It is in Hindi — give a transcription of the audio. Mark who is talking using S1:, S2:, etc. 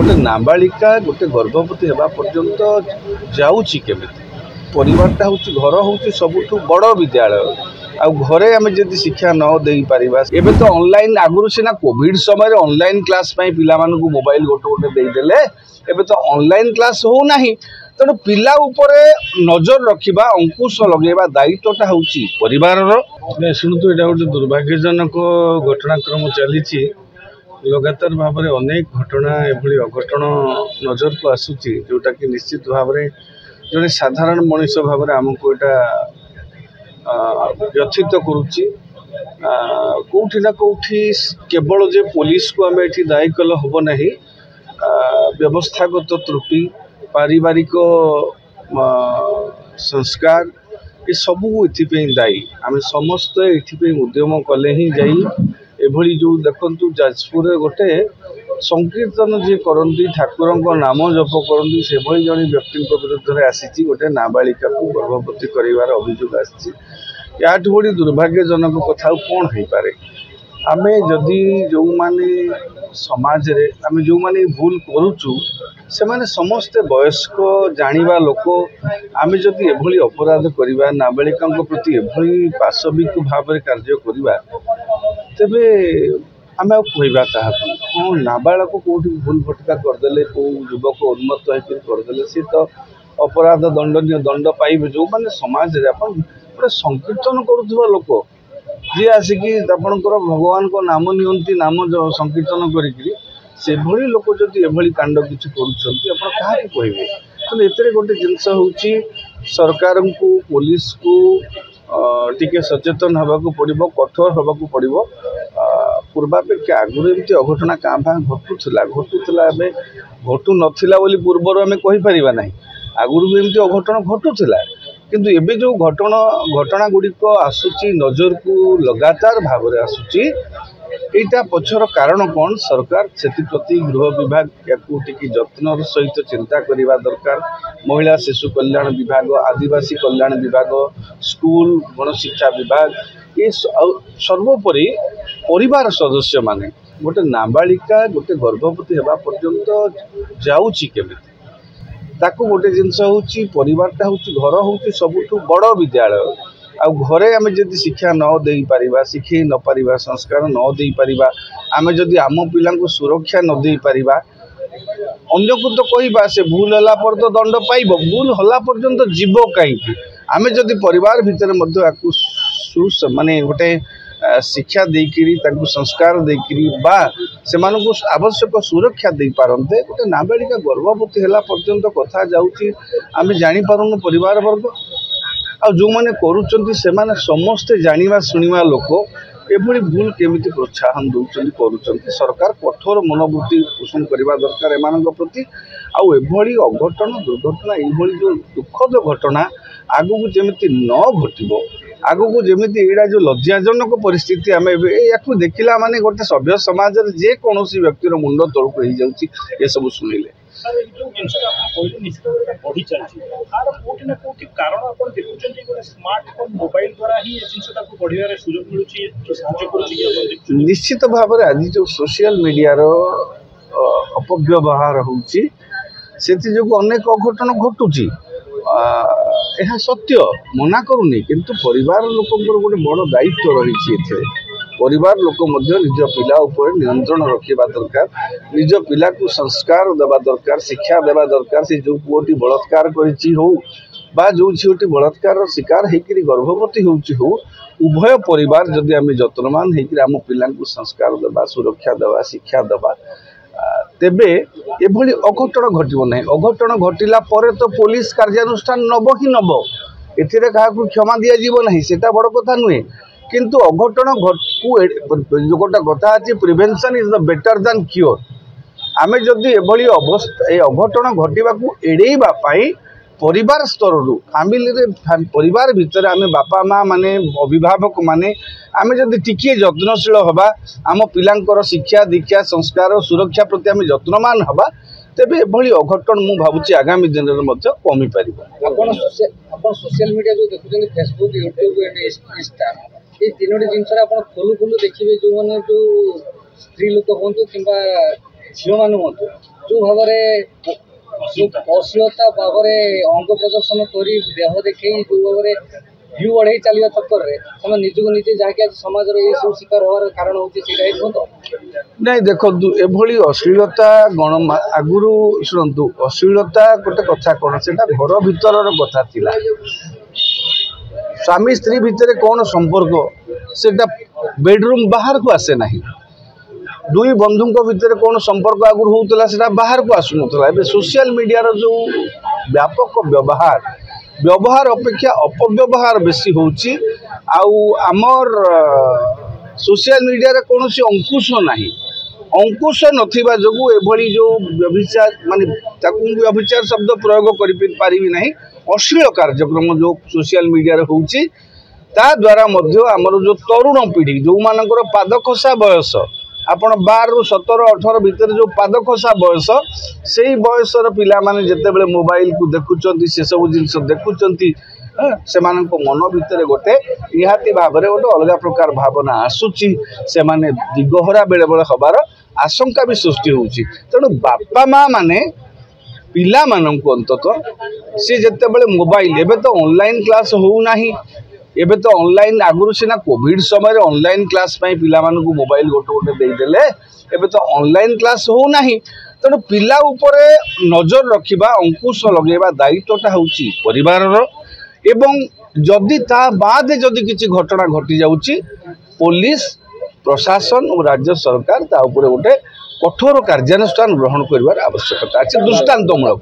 S1: गोटे नाबालिका गोटे गर्भवती होगा पर्यंत जाऊँगी केमिति परिवारटा हूँ घर हूँ सबुठ बड़ विद्यालय आउ घरे आम जब शिक्षा न दे पार एवं तो ऑनलाइन आगुरी सीना कोविड समय ऑनलाइन क्लास पिला मोबाइल गोटे गोटे देदेले एवं तो ऑनलाइन क्लास हो ना तेणु पिला उपरे नजर रखा अंकुश लगेगा दायित्वटा हूँ परिवार शुणु यहाँ गोटे दुर्भाग्यजनक घटनाक्रम चली लगातार भाव में अनेक घटना एभली अघटन नजर को आसूची जोटा कि निश्चित भाव में जड़े साधारण मनीष भाव में आमको यहाँ व्यथित करुच्ची कौटी ना कौटी केवल जे पुलिस को आम ये दायी कले हम ना व्यवस्थागत त्रुटि पारिवारिक संस्कार ये सबू ये दायी आम समस्त ये उद्यम कले ही एभली जो देखु जाजपुर गोटे संकीर्तन जी करती ठाकुर नाम जप करती से भली जड़े व्यक्ति विरुद्ध में आसी गोटे नाबालिका को गर्भवती कर अभियोग आठ बड़ी दुर्भाग्यजनक कथा कौन हो पारे आम जदि जो माने समाज रे आम जो माने भूल करुचु से माने समस्ते वयस्क जानिबा लोक आम जदि एभली अपराध करवा नाबालिका प्रति एभली पाशविक भाव में कार्य करवा तेबे आम कहवा क्या हाँ नाबालक कौटी भूल भटका करदे कौ युवक उन्मत्त करदे सी तो अपराध दंडनीय दंड पाइबे जो मैंने समाज रे अपन गोटे संकीर्तन करुवा लोक जी आसिकी आपणकर भगवान को नाम नियंती नाम संकीर्तन से भली लोक जदि एभली कांड किसी करें तेना एते गोटे जिनस हूँ सरकार को पुलिस को टिके सचेतन होगा पड़ो कठोर होगा पड़ो पूर्वापेक्षा आगुरी एमती अघटना क्या भाँ घटूला घटू नाला पूर्वर आम कहीपर ना आगुरी भी एमती अघटन घटूला किंतु एबे जो घटना गुड़िक आसूची नजर को लगातार भाव में आसूची यहाँ पछर कारण कौन सरकार से प्रति गृह विभाग या जत्न सहित चिंता करने दरकार महिला शिशु कल्याण विभाग आदिवासी कल्याण विभाग स्कूल गणशिक्षा विभाग ये सर्वोपरि परिवार सदस्य माने गोटे नाबालिका गोटे गर्भवती होगा पर्यंत जाऊँगी केमिति ताकू गोटे जिनस हूँ परिवारटा हूँ घर हूँ सबुठ बड़ विद्यालय आउ घरे आम जब शिक्षा न दे पार शिखे न पार संस्कार न दे पार आम जदि आम पिला सुरक्षा न दे पार अन्य को तो कहवा से भूल होला पर तो दंड पाइब भूल होला पर्यंत जीव कहीं आम जदि परिवार भितर माने गोटे शिक्षा देकरी संस्कार देकरी बा से आवश्यक सुरक्षा दे पारते गोटे नाबालिका गर्भवती है पर्यंत कथा जाऊँगी आम जापारूँ परिवार वर्ग आ जो मैंने करुँच से समस्ते जाना शुणा लोक एभली भूल केमिति प्रोत्साहन दौरान करुँच सरकार कठोर मनोवृत्ति पोषण करने दरकार एम प्रति आउ एभली अघटन दुर्घटना ये जो दुखद घटना आगू जमी न घटो आगू जमी यहाँ जो लज्जाजनक परिस्थिति आम या देखला माने गोटे सभ्य समाज जेकोसी व्यक्तिर मुंड तौक हो जाए सब शुणिले निश्चित भाव में आज जो सोशल मीडिया अपव्यवहार होची जो अनेक अघटन घटुची यह सत्य मना करूनी किंतु परिवार लोकंर गोटे बड़ दायित्व रही परिवार लोक निज पिला उपर नियंत्रण रखा दरकार निज पिला को संस्कार देवा दरकार शिक्षा देवा दरकार से जो पुओटी बलात्कार कर जो झीटी बलात्कार शिकार होकर गर्भवती हो उभय परिवार जदि आम जत्नवान होम पिला संस्कार देवा सुरक्षा देवा शिक्षा देवा तेबे एभली अघटन घटो ना अघटन घटिला परे तो पुलिस कार्यानुष्ठान नब ही नब एथिरे काहाकू क्षमा दिया जीव नहीं सेटा बड़ कथा नुहे किंतु अघटन जो गोटे कथा अच्छी prevention is the better than cure आम जदि एभली अवस्था अघटन घटवा को एड़ेबा परिवार स्तर फैमिली परिवार भितर आम बापा माँ माने अभिभावक माने आम जदि टिके जत्नशील हवा आम पिलांकर शिक्षा दीक्षा संस्कार सुरक्षा प्रति आम जत्नवान हवा तेबे एभली अघटन मु भावुची आगामी दिन में कमी पार
S2: सोशल मीडिया जो देखुं फेसबुक यूट्यूब इंस्टा ये तीनोटी जिनस खोलु खोलु देखिए जो मैंने जो स्त्री लोक हूँ कि झील मान हूँ जो भाव अश्लीलता भाव अंग प्रदर्शन कर देह देखे जो भाव व्यू बढ़े चलने चक्कर में निजक निजे जहाँकि आज समाज ये सब शिकार होवार कारण होता
S1: नहीं देखो एभली अश्लीलता गण आगुरी शुणु अश्लीलता गोटे कथा कौन से घर भीतर कथा थिला स्वामी स्त्री भितर कौन संपर्क से बेडरूम बाहर को आसे ना दुई बंधु भितर कौन संपर्क आगुरी होता है बाहर को आसुना सोशल मीडिया जो व्यापक व्यवहार अपेक्षा अपव्यवहार बेसी होची आमर सोशल मीडिया रे कौन सी अंकुश नहीं अंकुश नथिबा जोगु एभली जो व्यभिचार माने व्यभिचार शब्द प्रयोग करि नहीं अश्लील कार्यक्रम जो सोशल मीडिया रे होची ता द्वारा मध्य आमर जो तरुण पीढ़ी जो मानकर पाद खसा बयस आपण 12 ରୁ 17 18 भितर जो पाद खसा बयस से ही बयसर पिला माने जेते बेले मोबाइल को देखुचंती से सब जिंस देखुचंती से मानक मन भितर गोटे निहाती भाव में गोटे अलग प्रकार भावना आसुची से माने दिगहरा बेले बेले हबार आशंका भी सृष्टि होची तेणु बापा माँ माने पिला मानक अंततः सी जेते बेले मोबाइल एबे तो ऑनलाइन क्लास हो नाही एबे तो ऑनलाइन आगुरी सीना कोविड समय ऑनलाइन क्लास पिला मानकु मोबाइल गोटे गोटे देदेले एबे तो ऑनलाइन क्लास हो नाही तेणु पिला उपरे नजर रखिबा अंकुश लगेबा दायित्वटा होची परिवारर एवं जदि ता बाद जदि किछि घटना घटी जाउची पुलिस प्रशासन और राज्य सरकार ता उपरे गोटे कठोर कार्यानुष्ठान ग्रहण करिवार आवश्यकता अछि दृष्टांतमूलक।